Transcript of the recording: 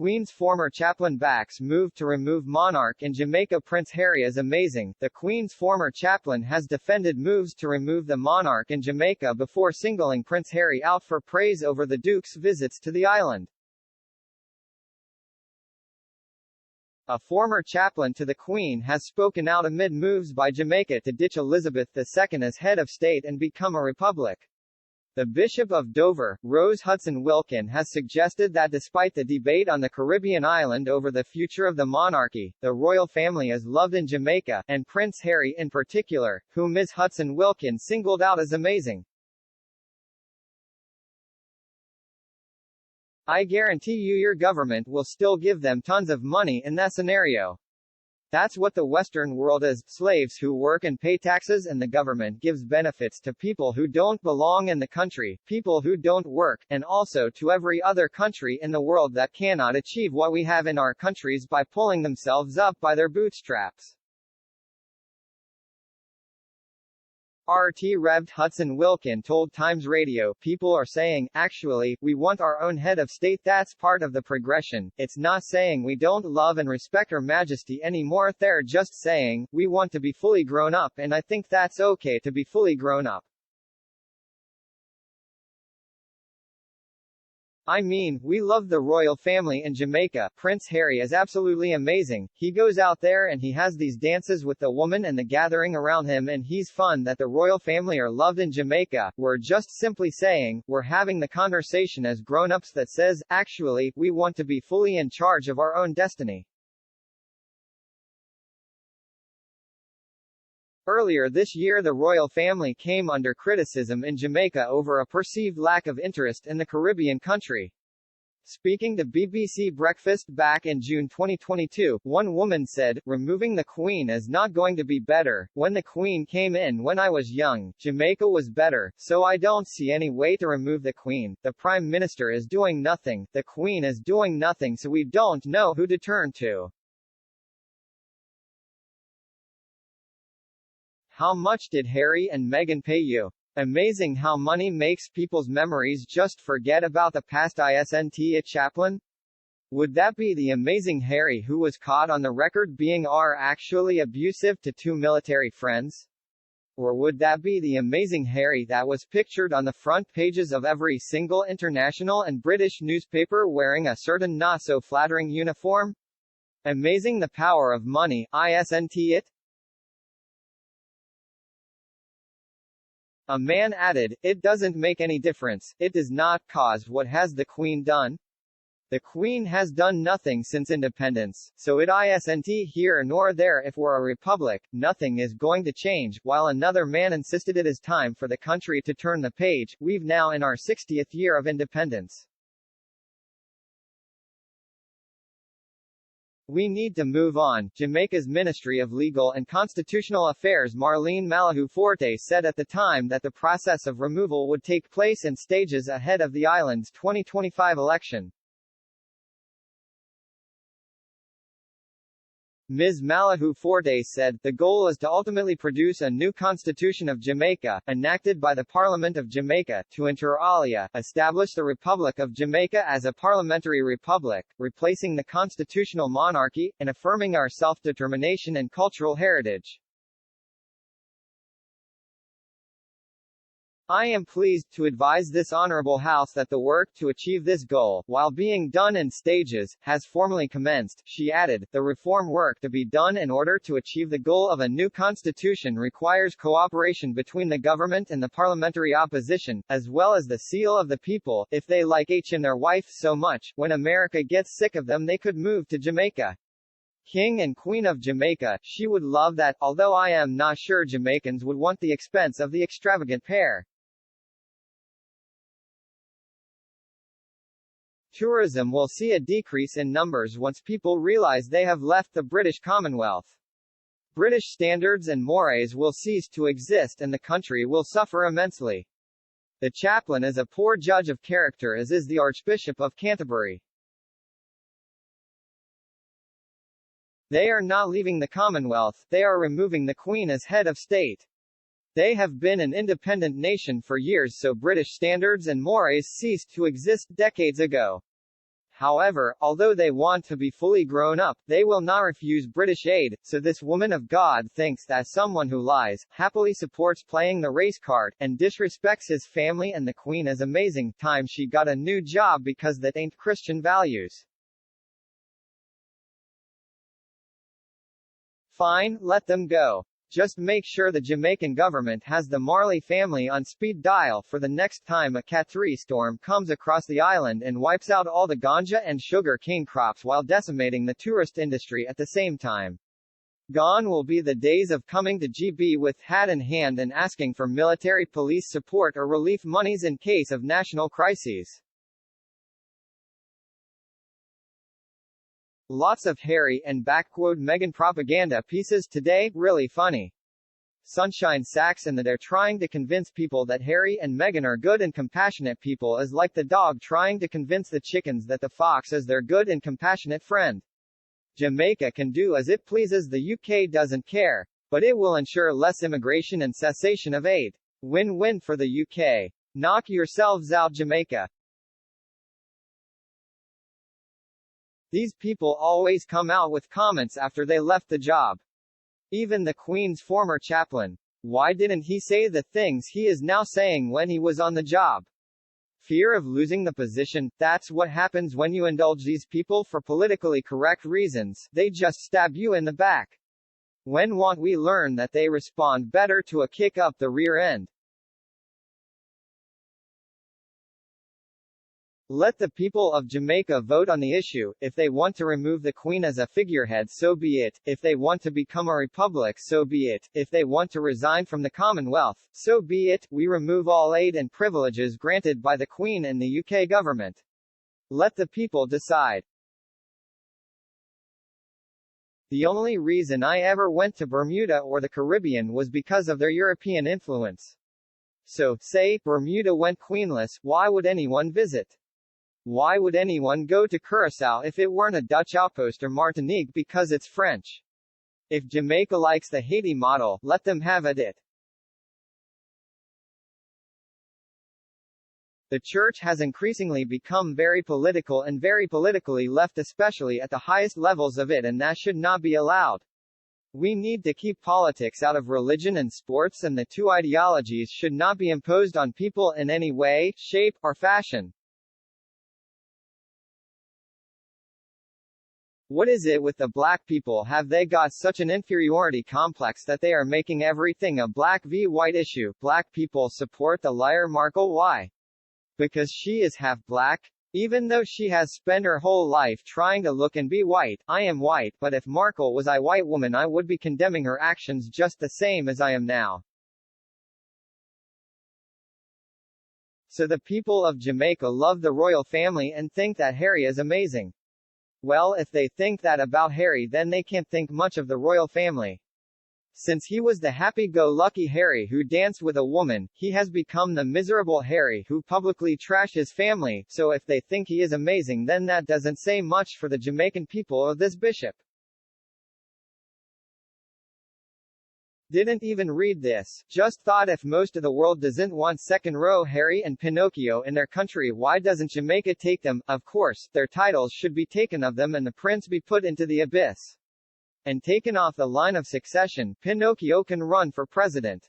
Queen's former chaplain backs move to remove Monarch in Jamaica. Prince Harry is amazing. The Queen's former chaplain has defended moves to remove the monarch in Jamaica before singling Prince Harry out for praise over the Duke's visits to the island. A former chaplain to the Queen has spoken out amid moves by Jamaica to ditch Elizabeth II as head of state and become a republic. The Bishop of Dover, Rose Hudson Wilkin, has suggested that despite the debate on the Caribbean island over the future of the monarchy, the royal family is loved in Jamaica, and Prince Harry in particular, whom Ms. Hudson Wilkin singled out as amazing. I guarantee you your government will still give them tons of money in that scenario. That's what the Western world is, slaves who work and pay taxes, and the government gives benefits to people who don't belong in the country, people who don't work, and also to every other country in the world that cannot achieve what we have in our countries by pulling themselves up by their bootstraps. RT Rev. Hudson Wilkin told Times Radio, people are saying, actually, we want our own head of state. That's part of the progression. It's not saying we don't love and respect Her Majesty anymore. They're just saying, we want to be fully grown up, and I think that's okay to be fully grown up. I mean, we love the royal family in Jamaica. Prince Harry is absolutely amazing. He goes out there and he has these dances with the woman and the gathering around him, and he's fun. That the royal family are loved in Jamaica. We're just simply saying, we're having the conversation as grown-ups that says, actually, we want to be fully in charge of our own destiny. Earlier this year, the royal family came under criticism in Jamaica over a perceived lack of interest in the Caribbean country. Speaking to BBC Breakfast back in June 2022, one woman said, "Removing the Queen is not going to be better. When the Queen came in when I was young, Jamaica was better, so I don't see any way to remove the Queen. The Prime Minister is doing nothing, the Queen is doing nothing, so we don't know who to turn to." How much did Harry and Meghan pay you? Amazing how money makes people's memories just forget about the past. Isn't it, Chaplain? Would that be the amazing Harry who was caught on the record being actually abusive to two military friends? Or would that be the amazing Harry that was pictured on the front pages of every single international and British newspaper wearing a certain not-so-flattering uniform? Amazing the power of money, isn't it? A man added, "It doesn't make any difference, it does not cause. What has the Queen done? The Queen has done nothing since independence, so it isn't here nor there. If we're a republic, nothing is going to change." While another man insisted it is time for the country to turn the page, we've now in our 60th year of independence. We need to move on, Jamaica's Ministry of Legal and Constitutional Affairs Marlene Malahou Forte said at the time that the process of removal would take place in stages ahead of the island's 2025 election. Ms. Malahou Forte said, "The goal is to ultimately produce a new Constitution of Jamaica, enacted by the Parliament of Jamaica, to inter alia, establish the Republic of Jamaica as a parliamentary republic, replacing the constitutional monarchy, and affirming our self-determination and cultural heritage." I am pleased to advise this honorable House that the work to achieve this goal, while being done in stages, has formally commenced. She added, "The reform work to be done in order to achieve the goal of a new constitution requires cooperation between the government and the parliamentary opposition, as well as the seal of the people. If they like H and their wife so much, when America gets sick of them they could move to Jamaica. King and Queen of Jamaica, she would love that, although I am not sure Jamaicans would want the expense of the extravagant pair." Tourism will see a decrease in numbers once people realize they have left the British Commonwealth. British standards and mores will cease to exist and the country will suffer immensely. The chaplain is a poor judge of character, as is the Archbishop of Canterbury. They are not leaving the Commonwealth, they are removing the Queen as head of state. They have been an independent nation for years, so British standards and mores ceased to exist decades ago. However, although they want to be fully grown up, they will not refuse British aid, so this woman of God thinks that someone who lies, happily supports playing the race card, and disrespects his family and the Queen is amazing. Time she got a new job because that ain't Christian values. Fine, let them go. Just make sure the Jamaican government has the Marley family on speed dial for the next time a Cat 3 storm comes across the island and wipes out all the ganja and sugar cane crops while decimating the tourist industry at the same time. Gone will be the days of coming to GB with hat in hand and asking for military police support or relief monies in case of national crises. Lots of Harry and Meghan propaganda pieces today, really funny. Sunshine Sacks and that they're trying to convince people that Harry and Meghan are good and compassionate people is like the dog trying to convince the chickens that the fox is their good and compassionate friend. Jamaica can do as it pleases, the UK doesn't care, but it will ensure less immigration and cessation of aid. Win-win for the UK. Knock yourselves out, Jamaica. These people always come out with comments after they left the job. Even the Queen's former chaplain. Why didn't he say the things he is now saying when he was on the job? Fear of losing the position. That's what happens when you indulge these people for politically correct reasons. They just stab you in the back. When won't we learn that they respond better to a kick up the rear end? Let the people of Jamaica vote on the issue. If they want to remove the Queen as a figurehead, so be it. If they want to become a republic, so be it. If they want to resign from the Commonwealth, so be it. We remove all aid and privileges granted by the Queen and the UK government. Let the people decide. The only reason I ever went to Bermuda or the Caribbean was because of their European influence. So, say, Bermuda went queenless, why would anyone visit? Why would anyone go to Curaçao if it weren't a Dutch outpost, or Martinique because it's French? If Jamaica likes the Haiti model, let them have it. The church has increasingly become very political and very politically left, especially at the highest levels of it, and that should not be allowed. We need to keep politics out of religion and sports, and the two ideologies should not be imposed on people in any way, shape, or fashion. What is it with the black people? Have they got such an inferiority complex that they are making everything a black v white issue? Black people support the liar Markle. Why? Because she is half black? Even though she has spent her whole life trying to look and be white. I am white, but if Markle was a white woman, I would be condemning her actions just the same as I am now. So the people of Jamaica love the royal family and think that Harry is amazing. Well, if they think that about Harry, then they can't think much of the royal family. Since he was the happy-go-lucky Harry who danced with a woman, he has become the miserable Harry who publicly trashed his family, so if they think he is amazing, then that doesn't say much for the Jamaican people or this bishop. Didn't even read this. Just thought if most of the world doesn't want second-row Harry and Pinocchio in their country, why doesn't Jamaica take them? Of course, their titles should be taken of them and the prince be put into the abyss. And taken off the line of succession, Pinocchio can run for president.